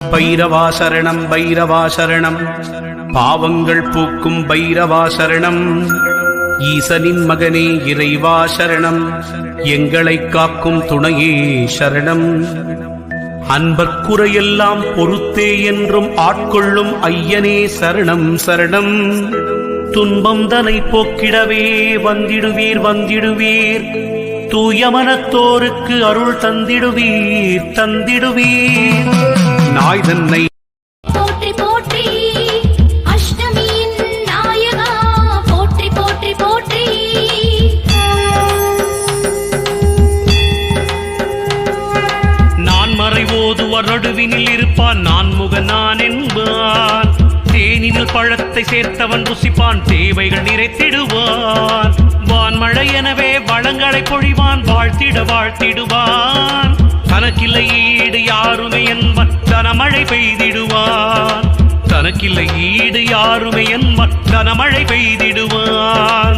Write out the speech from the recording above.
பைரவா சரணம் பைரவா சரணம், பாவங்கள் பூக்கும் பைரவா சரணம். ஈசனின் மகனே இறைவா சரணம், எங்களை காக்கும் துணையே சரணம். அன்பர்க்குறையெல்லாம் பொறுத்தே என்றும் ஆட்கொள்ளும் ஐயனே சரணம் சரணம். துன்பம் தனை போக்கிடவே வந்திடுவீர் வந்திடுவீர், தூயமனத்தோருக்கு அருள் தந்திடுவீர் தந்திடுவீர். நாய் தன்னை போற்றி போற்றி அஷ்டமியின் நாயகா, போற்றி போற்றி போற்றி. நான் மறைவோதுவர் நடுவினில் இருப்பான், நான் முக நான் என்பான். தேனினில் பழத்தை சேர்த்தவன் ருசிப்பான், தேவைகள் நிறைத்திடுவான். வான்மழை எனவே வளங்களை பொழிவான், வாழ்த்திட வாழ்த்திடுவான். தனக்கில்லை ஈடு யாருமே என்பன், தனமழை பெய்திடுவான். தனக்கில்லை ஈடு யாருமே என்பன், தனமழை பெய்திடுவான்.